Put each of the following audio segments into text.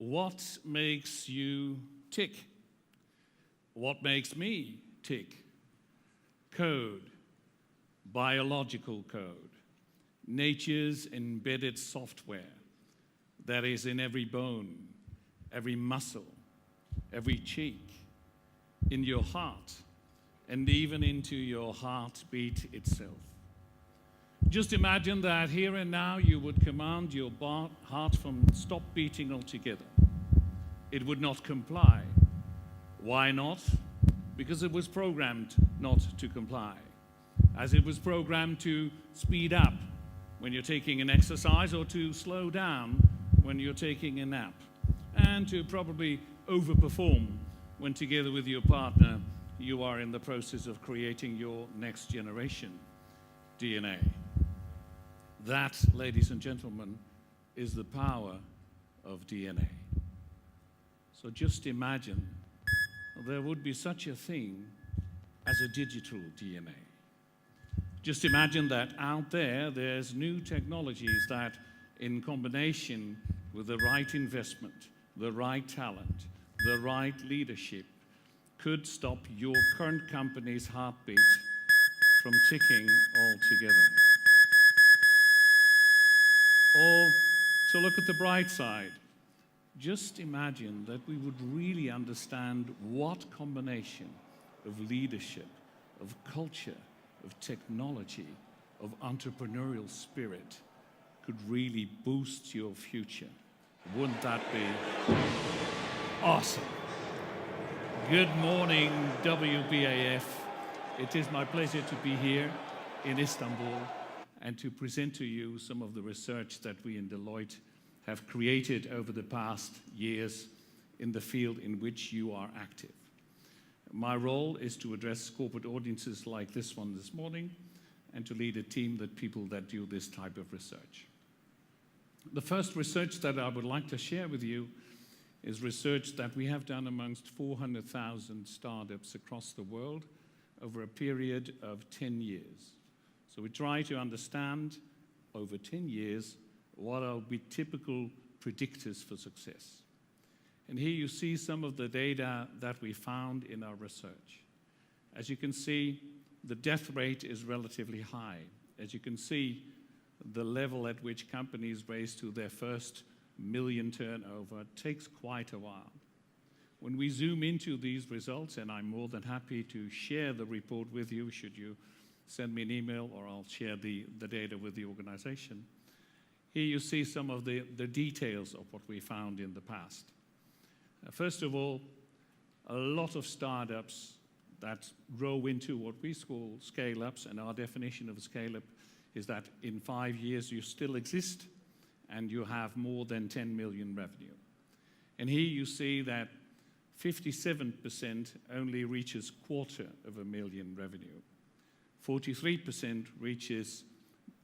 What makes you tick? What makes me tick? Code, biological code, nature's embedded software that is in every bone, every muscle, every cheek, in your heart, and even into your heartbeat itself. Just imagine that here and now you would command your heart from stop beating altogether. It would not comply. Why not? Because it was programmed not to comply. As it was programmed to speed up when you're taking an exercise or to slow down when you're taking a nap, and to probably overperform when together with your partner you are in the process of creating your next generation DNA. That, ladies and gentlemen, is the power of DNA. So just imagine there would be such a thing as a digital DNA. Just imagine that out there's new technologies that, in combination with the right investment, the right talent, the right leadership, could stop your current company's heartbeat from ticking altogether. Or, to look at the bright side, just imagine that we would really understand what combination of leadership, of culture, of technology, of entrepreneurial spirit could really boost your future. Wouldn't that be awesome? Good morning, WBAF. It is my pleasure to be here in Istanbul and to present to you some of the research that we in Deloitte have created over the past years in the field in which you are active. My role is to address corporate audiences like this one this morning and to lead a team of people that do this type of research. The first research that I would like to share with you is research that we have done amongst 400,000 startups across the world over a period of 10 years. So we try to understand over 10 years what are the typical predictors for success. And here you see some of the data that we found in our research. As you can see, the death rate is relatively high. As you can see, the level at which companies raise to their first million turnover takes quite a while. When we zoom into these results, and I'm more than happy to share the report with you, should you send me an email or I'll share the data with the organization. Here you see some of the details of what we found in the past. First of all, a lot of startups that grow into what we call scale-ups, and our definition of a scale-up is that in 5 years you still exist and you have more than 10 million revenue. And here you see that 57% only reaches $250,000 revenue. 43% reaches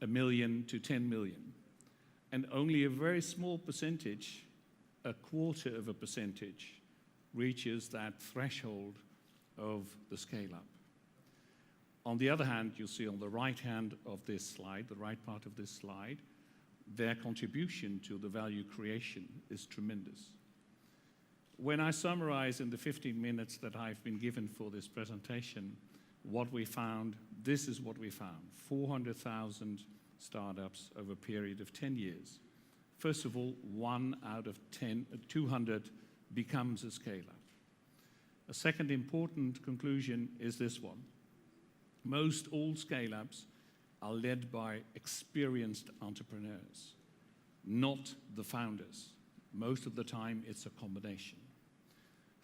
$1 million to 10 million. And only a very small percentage, 0.25%, reaches that threshold of the scale-up. On the other hand, you'll see on the right hand of this slide, the right part of this slide, their contribution to the value creation is tremendous. When I summarize in the 15 minutes that I've been given for this presentation what we found, this is what we found: 400,000 startups over a period of 10 years. First of all, 1 out of 200 becomes a scale-up. A second important conclusion is this one. Most all scale-ups are led by experienced entrepreneurs, not the founders. Most of the time, it's a combination.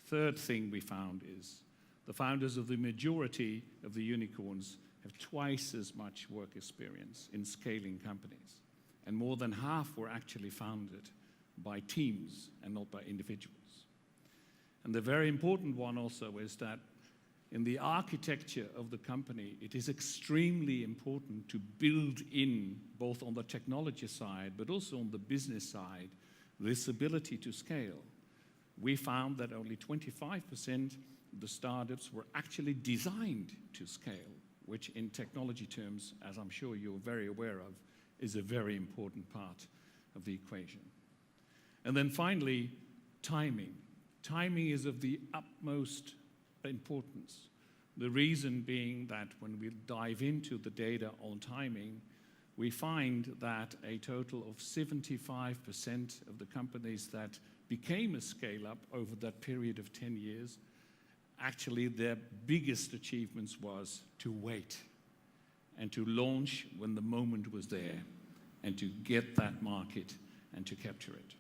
Third thing we found is the founders of the majority of the unicorns have twice as much work experience in scaling companies. And more than half were actually founded by teams and not by individuals. And the very important one also is that in the architecture of the company, it is extremely important to build in, both on the technology side, but also on the business side, this ability to scale. We found that only 25% of the startups were actually designed to scale, which in technology terms, as I'm sure you're very aware of, is a very important part of the equation. And then finally, timing. Timing is of the utmost importance. The reason being that when we dive into the data on timing, we find that a total of 75% of the companies that became a scale-up over that period of 10 years, actually their biggest achievements was to wait and to launch when the moment was there and to get that market and to capture it.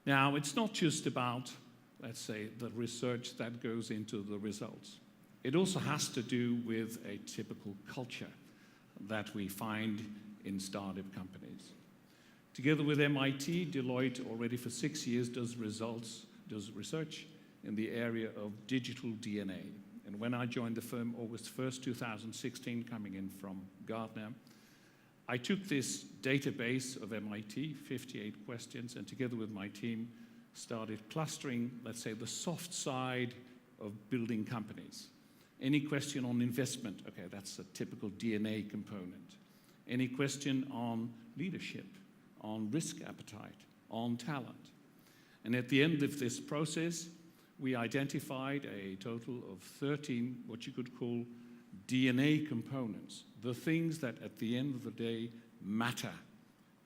Now, it's not just about, let's say, the research that goes into the results. It also has to do with a typical culture that we find in startup companies. Together with MIT, Deloitte already for 6 years does research in the area of digital DNA. And when I joined the firm August 1st, 2016, coming in from Gartner, I took this database of MIT, 58 questions, and together with my team, started clustering, let's say, the soft side of building companies. Any question on investment, okay, that's a typical DNA component. Any question on leadership, on risk appetite, on talent. And at the end of this process, we identified a total of 13, what you could call DNA components, the things that at the end of the day matter.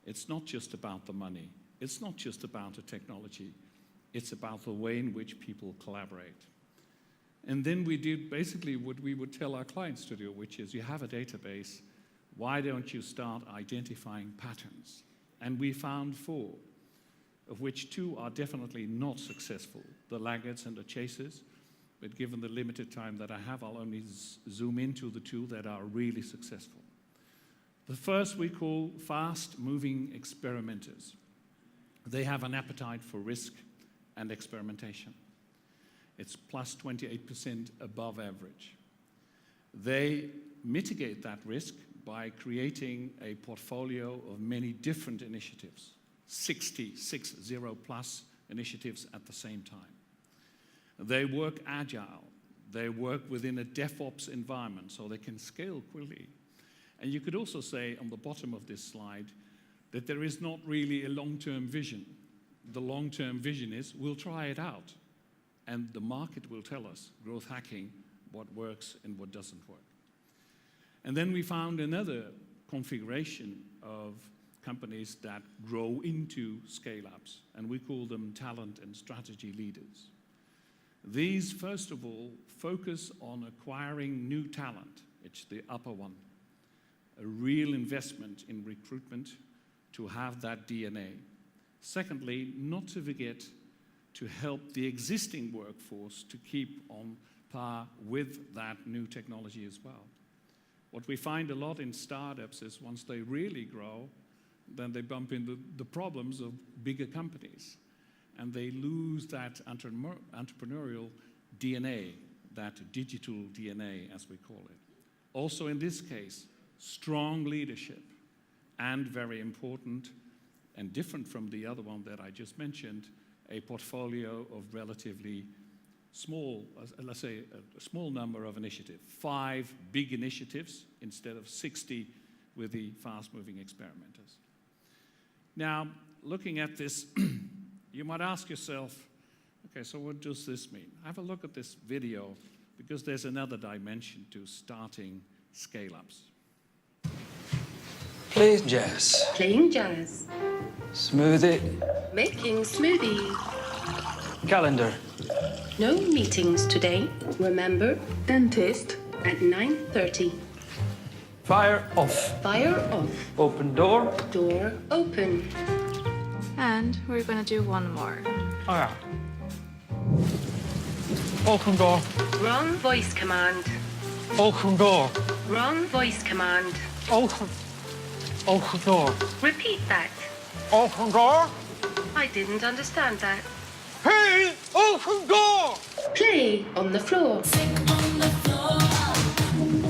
It's not just about the money. It's not just about the technology. It's about the way in which people collaborate. And then we did basically what we would tell our clients to do, which is you have a database, why don't you start identifying patterns? And we found 4, of which 2 are definitely not successful, the laggards and the chasers. But given the limited time that I have, I'll only zoom into the 2 that are really successful. The first we call fast-moving experimenters. They have an appetite for risk and experimentation. It's plus 28% above average. They mitigate that risk by creating a portfolio of many different initiatives, 60 plus initiatives at the same time. They work agile. They work within a DevOps environment, so they can scale quickly. And you could also say on the bottom of this slide that there is not really a long-term vision. The long-term vision is we'll try it out, and the market will tell us, growth hacking, what works and what doesn't work. And then we found another configuration of companies that grow into scale-ups, and we call them talent and strategy leaders. These, first of all, focus on acquiring new talent. It's the upper one. A real investment in recruitment to have that DNA. Secondly, not to forget to help the existing workforce to keep on par with that new technology as well. What we find a lot in startups is once they really grow, then they bump into the problems of bigger companies. And they lose that entrepreneurial DNA, that digital DNA, as we call it. Also in this case, strong leadership, and very important and different from the other one that I just mentioned, a portfolio of relatively small, let's say a small number of initiatives, 5 big initiatives instead of 60 with the fast-moving experimenters. Now, looking at this, you might ask yourself, okay, so what does this mean? Have a look at this video, because there's another dimension to starting scale-ups. Play jazz. Playing jazz. Smoothie. Making smoothie. Calendar. No meetings today. Remember, dentist at 9:30. Fire off. Fire off. Open door. Door open. And we're gonna do one more. Oh yeah. Open door. Wrong voice command. Open door. Wrong voice command. Open. Open door. Repeat that. Open door. I didn't understand that. Hey! Open door! Play on the floor.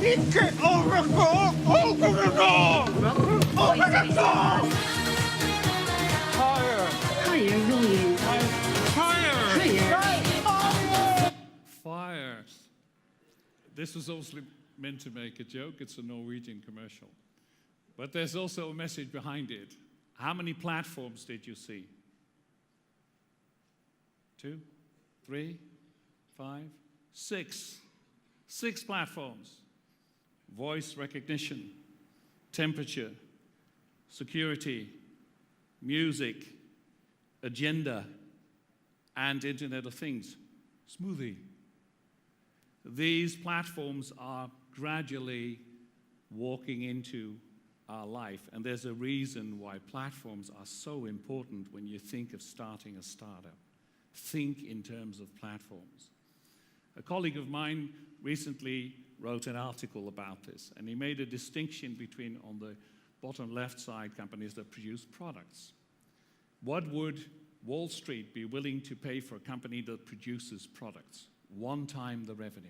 Get over the door! Open the door! Wrong voice command. Fire! Higher volume. Higher. Fire. This was also meant to make a joke. It's a Norwegian commercial. But there's also a message behind it. How many platforms did you see? 2, 3, 5, 6. 6 platforms. Voice recognition, temperature, security, music, agenda, and Internet of Things. Smoothie. These platforms are gradually walking into our life, and there's a reason why platforms are so important when you think of starting a startup. Think in terms of platforms. A colleague of mine recently wrote an article about this, and he made a distinction between, on the bottom left side, companies that produce products. What would Wall Street be willing to pay for a company that produces products? 1 time the revenue.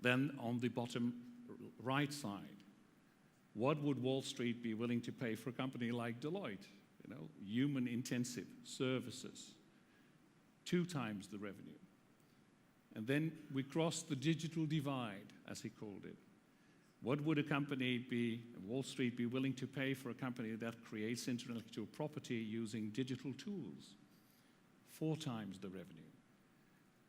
Then on the bottom right side, what would Wall Street be willing to pay for a company like Deloitte? Human intensive services, 2 times the revenue. And then we crossed the digital divide, as he called it. What would a company Wall Street be willing to pay for a company that creates intellectual property using digital tools? 4 times the revenue.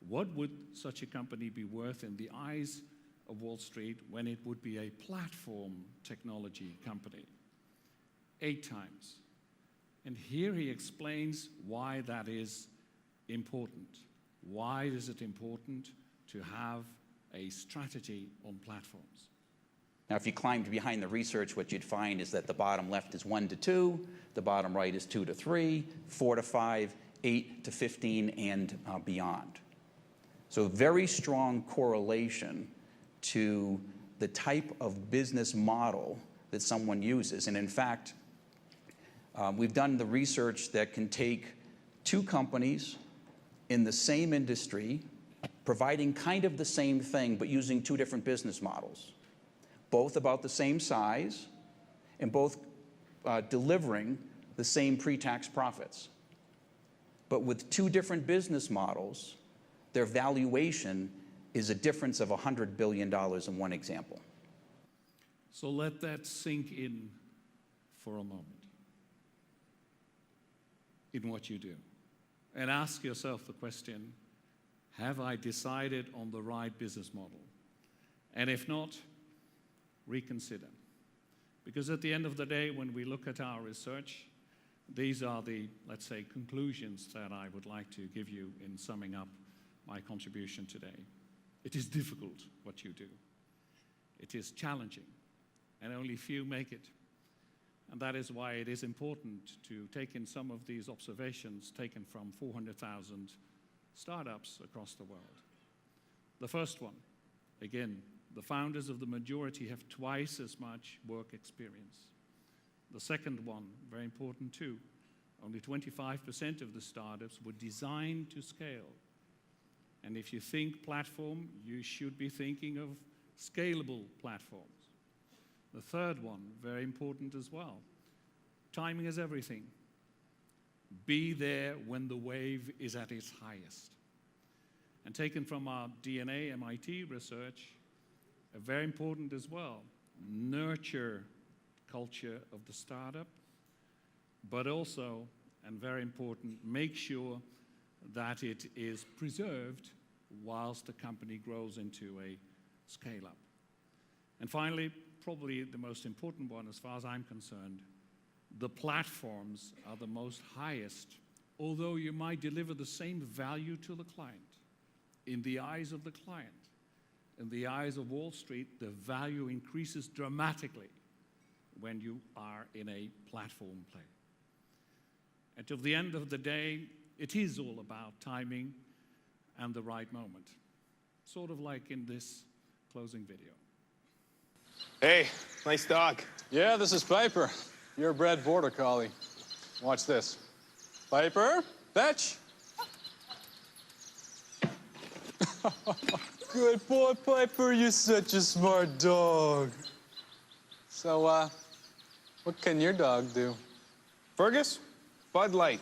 What would such a company be worth in the eyes of Wall Street when it would be a platform technology company? 8 times. And here he explains why that is important. Why is it important to have a strategy on platforms? Now, if you climbed behind the research, what you'd find is that the bottom left is 1 to 2, the bottom right is 2 to 3, 4 to 5, 8 to 15, and beyond. So very strong correlation to the type of business model that someone uses. And in fact, we've done the research that can take 2 companies in the same industry, providing kind of the same thing, but using 2 different business models, both about the same size, and both delivering the same pre-tax profits. But with 2 different business models, their valuation is a difference of $100 billion in one example. So let that sink in for a moment in what you do. And ask yourself the question, have I decided on the right business model? And if not, reconsider. Because at the end of the day, when we look at our research, these are the, let's say, conclusions that I would like to give you in summing up my contribution today. It is difficult what you do. It is challenging, and only few make it. And that is why it is important to take in some of these observations taken from 400,000 startups across the world. The first one, again, the founders of the majority have twice as much work experience. The second one, very important too, only 25% of the startups were designed to scale. And if you think platform, you should be thinking of scalable platforms. The third one, very important as well. Timing is everything. Be there when the wave is at its highest. And taken from our DNA MIT research, very important as well, nurture culture of the startup, but also, and very important, make sure that it is preserved whilst the company grows into a scale-up. And finally, probably the most important one as far as I'm concerned, the platforms are the most highest, although you might deliver the same value to the client. In the eyes of the client, in the eyes of Wall Street, the value increases dramatically when you are in a platform play. And till the end of the day, it is all about timing and the right moment. Sort of like in this closing video. Hey, nice dog. Yeah, this is Piper, your bred border collie. Watch this. Piper, fetch. Good boy, Piper. You're such a smart dog. So, what can your dog do? Fergus, Bud Light.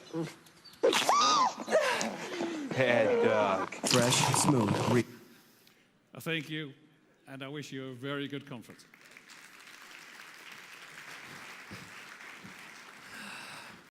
Head dog. Fresh, smooth. Thank you, and I wish you a very good conference.